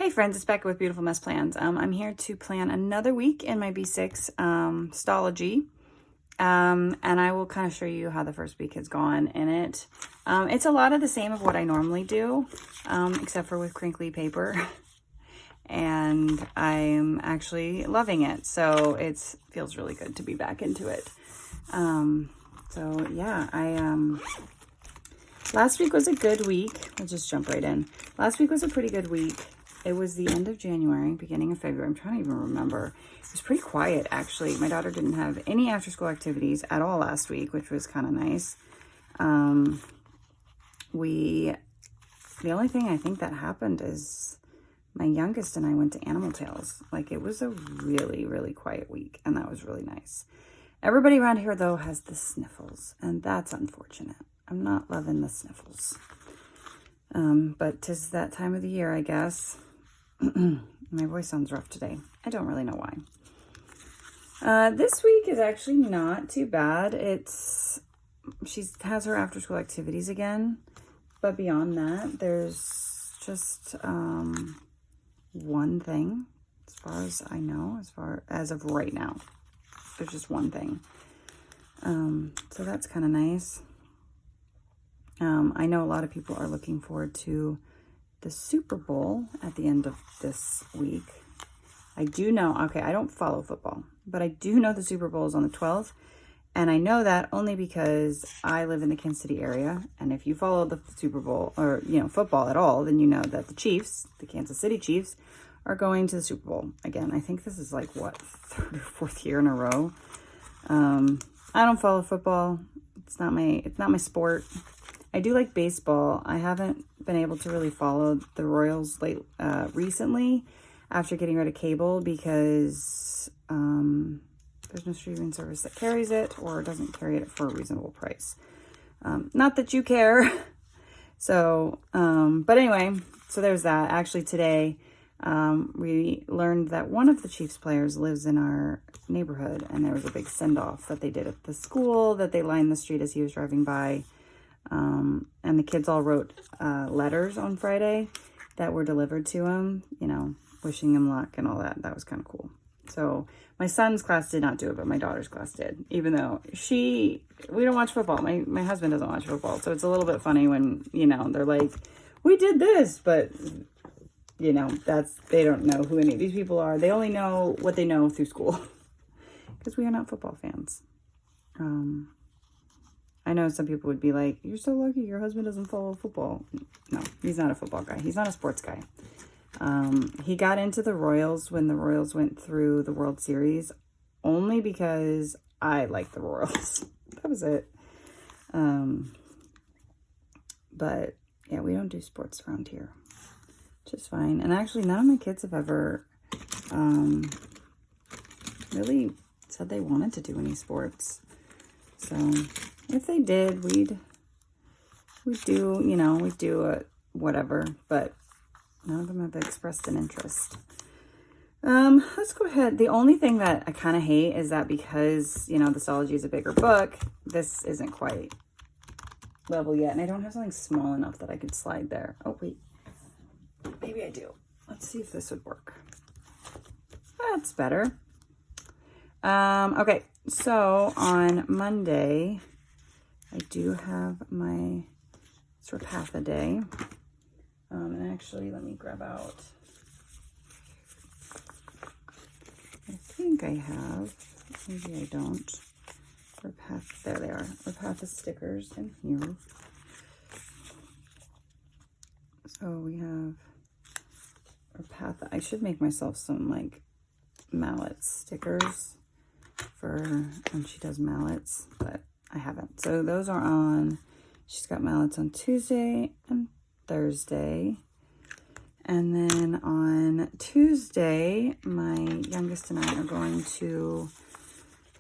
Hey friends, it's Becca with Beautiful Mess Plans. I'm here to plan another week in my B6 Stalogy. And I will kind of show you how the first week has gone in it. It's a lot of the same of what I normally do, except for with crinkly paper. And I'm actually loving it. So it feels really good to be back into it. So yeah, last week was a good week. I'll just jump right in. Last week was a pretty good week. It was the end of January, beginning of February. I'm trying to even remember. It was pretty quiet, actually. My daughter didn't have any after-school activities at all last week, which was kind of nice. The only thing I think that happened is my youngest and I went to Animal Tales. Like, it was a really, really quiet week, and that was really nice. Everybody around here, though, has the sniffles, and that's unfortunate. I'm not loving the sniffles. But 'tis that time of the year, I guess. My voice sounds rough today. I don't really know why. This week is actually not too bad. She has her after school activities again, but beyond that, there's just one thing, as far as I know, as of right now. There's just one thing. So that's kind of nice. I know a lot of people are looking forward to the Super Bowl at the end of this week. I do know, okay, I don't follow football, but I do know the Super Bowl is on the 12th. And I know that only because I live in the Kansas City area. And if you follow the Super Bowl or, football at all, then you know that the Chiefs, the Kansas City Chiefs, are going to the Super Bowl. Again, I think this is like, what, third or fourth year in a row. I don't follow football. It's not my sport. I do like baseball. I haven't been able to really follow the Royals recently after getting rid of cable because there's no streaming service that carries it or doesn't carry it for a reasonable price. Not that you care. So, but anyway, so there's that. Actually today, we learned that one of the Chiefs players lives in our neighborhood, and there was a big send-off that they did at the school that they lined the street as he was driving by. And the kids all wrote letters on Friday that were delivered to him, wishing him luck and all that. That was kind of cool. So my son's class did not do it, but my daughter's class did, even though we don't watch football. My husband doesn't watch football. So it's a little bit funny when, they're like, we did this, but they don't know who any of these people are. They only know what they know through school because we are not football fans. I know some people would be like, you're so lucky your husband doesn't follow football. No, he's not a football guy. He's not a sports guy. He got into the Royals when the Royals went through the World Series only because I like the Royals. That was it. But yeah, we don't do sports around here, which is fine. And actually, none of my kids have ever really said they wanted to do any sports. So if they did, we'd do whatever, but none of them have expressed an interest. Let's go ahead. The only thing that I kind of hate is that because, the Stalogy is a bigger book, this isn't quite level yet, and I don't have something small enough that I could slide there. Oh, wait. Maybe I do. Let's see if this would work. That's better. Okay, so on Monday, I do have my sort of half a day. And actually, let me grab out, I think I have, maybe I don't. There they are. Repatha stickers in here. So we have Repatha. I should make myself some like mallet stickers for when she does mallets, but I haven't. So those are on, she's got mallets on Tuesday and Thursday. And then on Tuesday, my youngest and I are going to,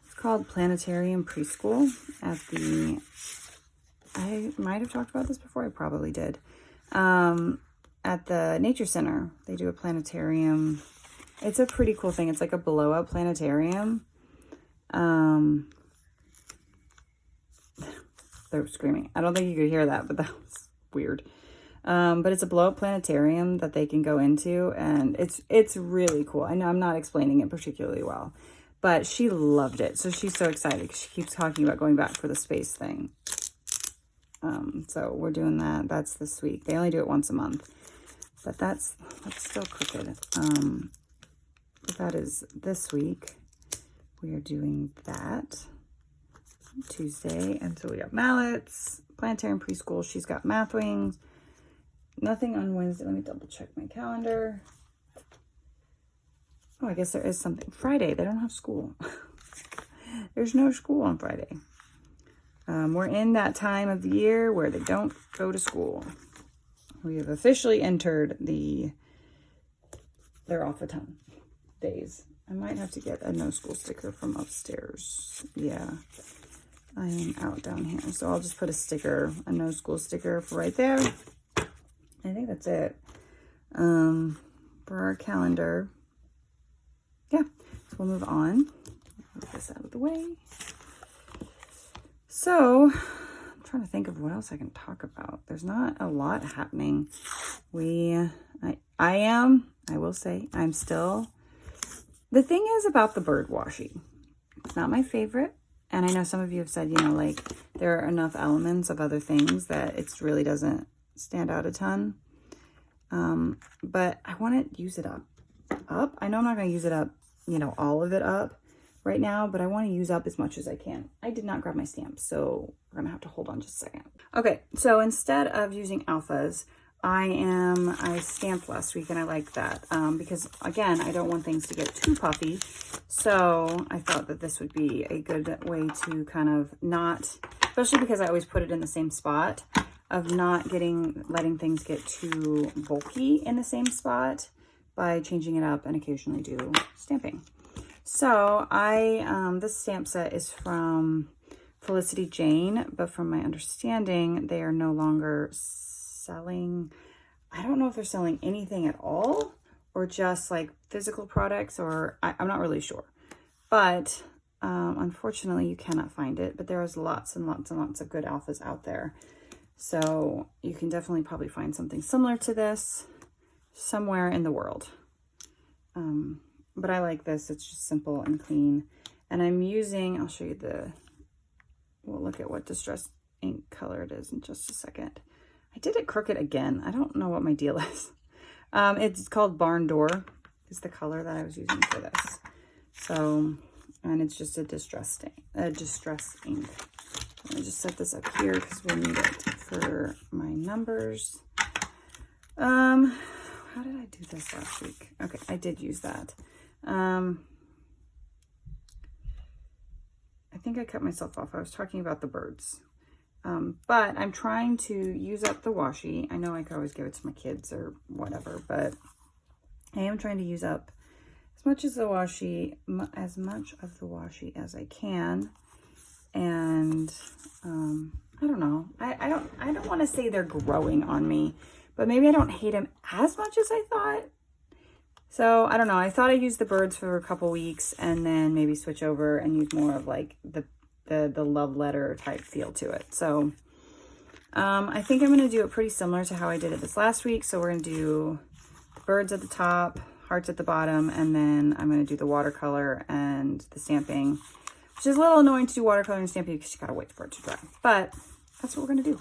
it's called Planetarium Preschool at I might have talked about this before, I probably did. At the Nature Center, they do a planetarium. It's a pretty cool thing. It's like a blow-up planetarium. They're screaming. I don't think you could hear that, but that was weird. But it's a blow-up planetarium that they can go into, and it's really cool. I know I'm not explaining it particularly well, but she loved it. So she's so excited. She keeps talking about going back for the space thing. So we're doing that. That's this week. They only do it once a month, but that's still crooked. But that is this week. We are doing that Tuesday. And so we have mallets, planetarium preschool. She's got math wings. Nothing on Wednesday. Let me double check my calendar. Oh, I guess there is something. Friday, they don't have school. There's no school on Friday. We're in that time of the year where they don't go to school. We have officially entered they're off a ton days. I might have to get a no school sticker from upstairs. Yeah, I am out down here. So I'll just put a no school sticker for right there. I think that's it for our calendar. Yeah, so we'll move on. Move this out of the way. So I'm trying to think of what else I can talk about. There's not a lot happening. I will say, I'm still, the thing is about the bird washi. It's not my favorite. And I know some of you have said, like there are enough elements of other things that it really doesn't stand out a ton. But I want to use it up. I know I'm not going to use it up, all of it up right now, but I want to use up as much as I can. I did not grab my stamps, so we're going to have to hold on just a second. Okay, so instead of using alphas, I stamped last week, and I like that because, again, I don't want things to get too puffy. So I thought that this would be a good way to kind of not, especially because I always put it in the same spot, of not letting things get too bulky in the same spot by changing it up and occasionally do stamping. So this stamp set is from Felicity Jane, but from my understanding, they are no longer selling. I don't know if they're selling anything at all or just like physical products, or I'm not really sure. But unfortunately, you cannot find it, but there is lots and lots and lots of good alphas out there. So you can definitely probably find something similar to this somewhere in the world. But I like this. It's just simple and clean. And I'm using, I'll show you we'll look at what distress ink color it is in just a second. I did it crooked again. I don't know what my deal is. It's called Barn Door is the color that I was using for this. So, and it's just a distress ink. Let me just set this up here because we'll need it for my numbers. How did I do this last week? Okay, I did use that. I think I cut myself off. I was talking about the birds. But I'm trying to use up the washi. I know I could always give it to my kids or whatever, but I am trying to use up as much of the washi as I can. And I don't know. I don't want to say they're growing on me, but maybe I don't hate them as much as I thought. So I don't know. I thought I'd use the birds for a couple weeks and then maybe switch over and use more of like the love letter type feel to it. So I think I'm going to do it pretty similar to how I did it this last week. So we're going to do birds at the top, hearts at the bottom, and then I'm going to do the watercolor and the stamping, which is a little annoying to do watercolor and stamping because you got to wait for it to dry. But that's what we're going to do.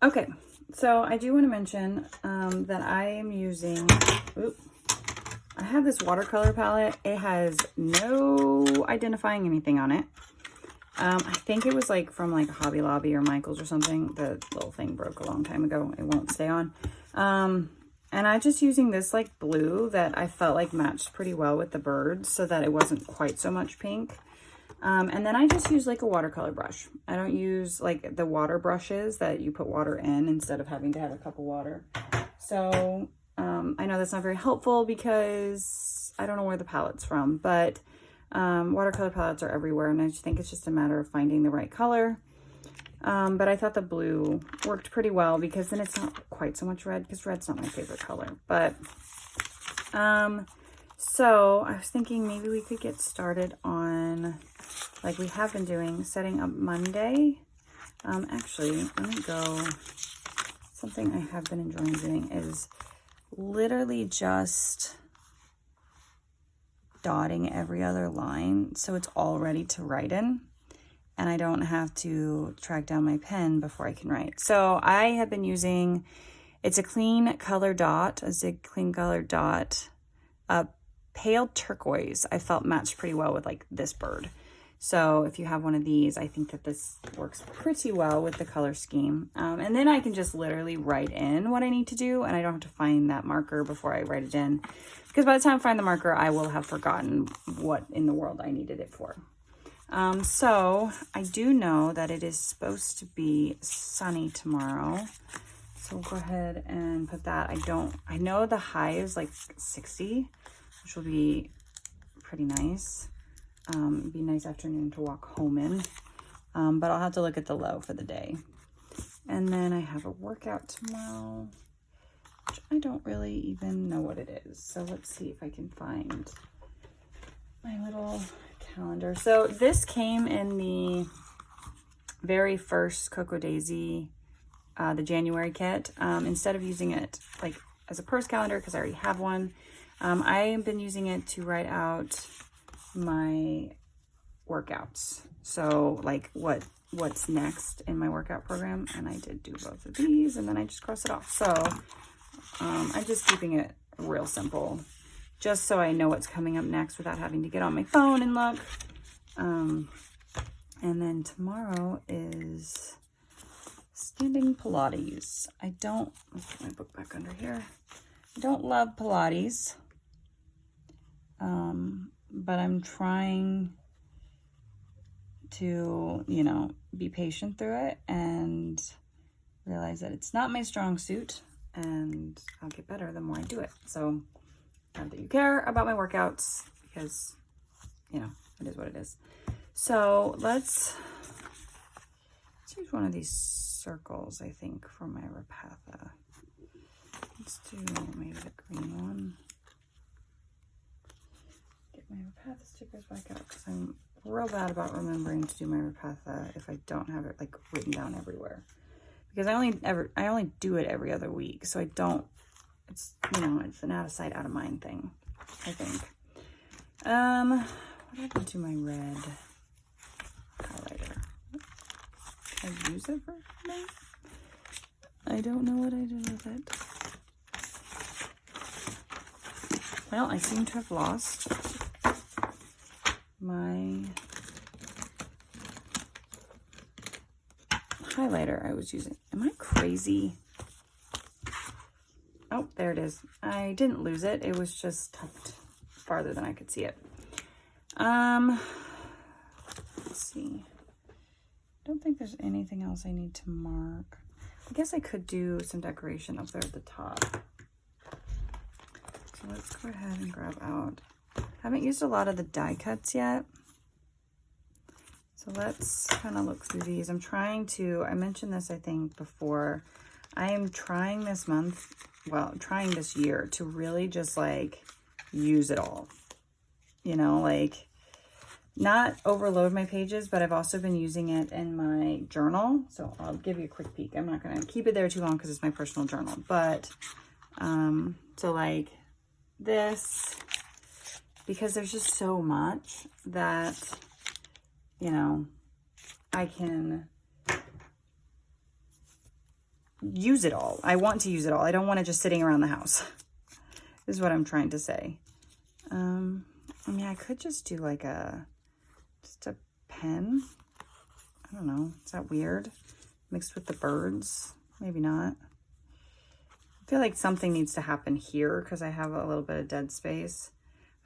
Okay, so I do want to mention that I am using, I have this watercolor palette. It has no identifying anything on it. I think it was like from like Hobby Lobby or Michael's or something. The little thing broke a long time ago. It won't stay on. And I'm just using this like blue that I felt like matched pretty well with the birds so that it wasn't quite so much pink. And then I just use like a watercolor brush. I don't use like the water brushes that you put water in instead of having to have a cup of water. So I know that's not very helpful because I don't know where the palette's from, but watercolor palettes are everywhere, and I just think it's just a matter of finding the right color. But I thought the blue worked pretty well because then it's not quite so much red, because red's not my favorite color. But so I was thinking maybe we could get started on, like we have been doing, setting up Monday. Actually, let me go. Something I have been enjoying doing is literally just dotting every other line so it's all ready to write in, and I don't have to track down my pen before I can write. So I have been using, it's a clean color dot, a Zig clean color dot, a pale turquoise. I felt matched pretty well with like this bird. So if you have one of these, I think that this works pretty well with the color scheme. And then I can just literally write in what I need to do, and I don't have to find that marker before I write it in. Because by the time I find the marker, I will have forgotten what in the world I needed it for. So I do know that it is supposed to be sunny tomorrow. So we'll go ahead and put that. I know the high is like 60, which will be pretty nice. It'd be a nice afternoon to walk home in. But I'll have to look at the low for the day. And then I have a workout tomorrow, which I don't really even know what it is. So let's see if I can find my little calendar. So this came in the very first Cocoa Daisy, the January kit. Instead of using it like as a purse calendar, because I already have one, I have been using it to write out my workouts. So like what's next in my workout program, and I did do both of these, and then I just cross it off. So I'm just keeping it real simple, just so I know what's coming up next without having to get on my phone and look. And then tomorrow is standing Pilates. Let's put my book back under here. I don't love Pilates, but I'm trying to, you know, be patient through it and realize that it's not my strong suit, and I'll get better the more I do it. So not that you care about my workouts, because, you know, it is what it is. So let's use one of these circles, I think, for my Rapatha. Let's do maybe the green one. Get my Rapatha stickers back out, because I'm real bad about remembering to do my Rapatha if I don't have it like written down everywhere. Because I only do it every other week, so I don't, it's, you know, it's an out of sight, out of mind thing, I think. What happened to my red highlighter? Can I use it for anything? I don't know what I did with it. Well, I seem to have lost my highlighter I was using. Am I crazy? Oh, there it is. I didn't lose it. It was just tucked farther than I could see it. Let's see. I don't think there's anything else I need to mark. I guess I could do some decoration up there at the top. So let's go ahead and grab out. I haven't used a lot of the die cuts yet. So let's kind of look through these. I'm trying to, I mentioned this, I think, before. I am trying this month, well, trying this year to really just like use it all. You know, like not overload my pages, but I've also been using it in my journal. So I'll give you a quick peek. I'm not going to keep it there too long because it's my personal journal. But, so like this, because there's just so much that, you know, I can use it all. I want to use it all. I don't want it just sitting around the house. This is what I'm trying to say. I mean, I could just do like just a pen. I don't know. Is that weird? Mixed with the birds? Maybe not. I feel like something needs to happen here because I have a little bit of dead space.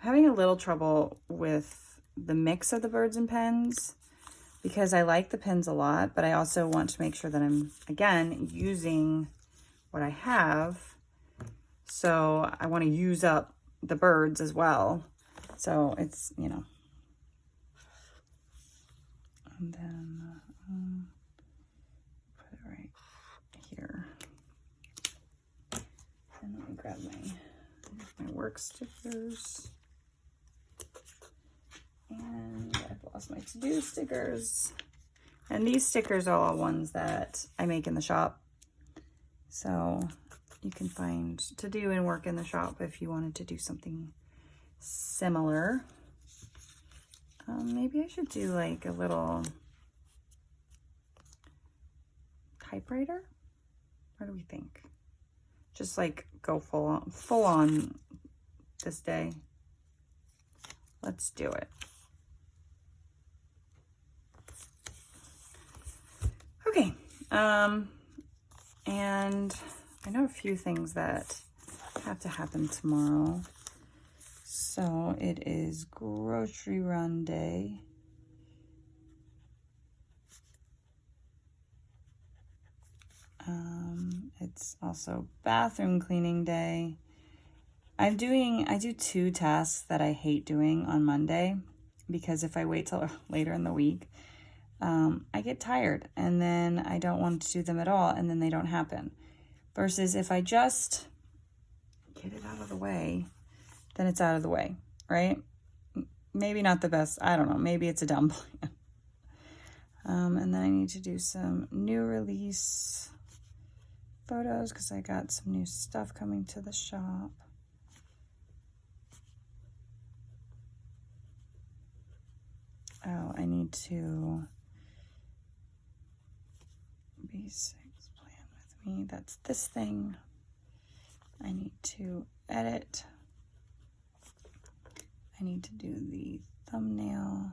I'm having a little trouble with the mix of the birds and pens because I like the pens a lot, but I also want to make sure that I'm, again, using what I have. So I want to use up the birds as well. So it's, you know. And then put it right here. And let me grab my work stickers. And I've lost my to-do stickers. And these stickers are all ones that I make in the shop. So you can find to do and work in the shop if you wanted to do something similar. Maybe I should do like a little typewriter. What do we think? Just like go full on this day. Let's do it. Okay. And I know a few things that have to happen tomorrow. So it is grocery run day. It's also bathroom cleaning day. I do 2 tasks that I hate doing on Monday because if I wait till later in the week, I get tired and then I don't want to do them at all and then they don't happen. Versus if I just get it out of the way, then it's out of the way, right? Maybe not the best. I don't know. Maybe it's a dumb plan. And then I need to do some new release photos because I got some new stuff coming to the shop. Oh, I need to basics plan with me. That's this thing. I need to edit. I need to do the thumbnail.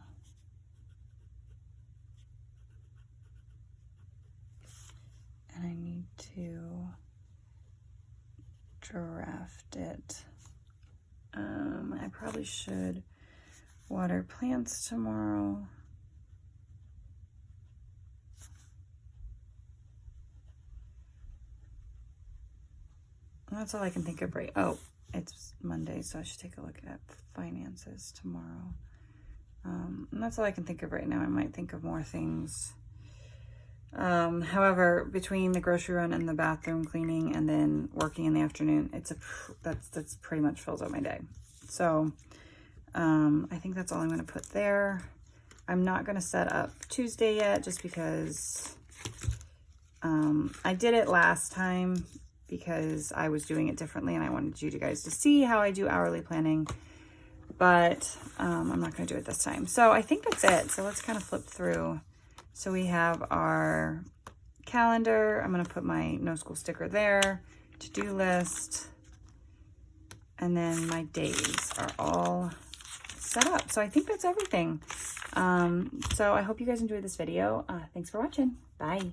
And I need to draft it. I probably should water plants tomorrow. That's all I can think of right. Oh, it's Monday, so I should take a look at finances tomorrow. And that's all I can think of right now. I might think of more things. However, between the grocery run and the bathroom cleaning and then working in the afternoon, that's pretty much fills out my day. So, I think that's all I'm going to put there. I'm not going to set up Tuesday yet just because, I did it last time because I was doing it differently and I wanted you guys to see how I do hourly planning, but, I'm not going to do it this time. So I think that's it. So let's kind of flip through. So we have our calendar. I'm going to put my no school sticker there, to-do list, and then my days are all set up. So I think that's everything. So I hope you guys enjoyed this video. Thanks for watching. Bye.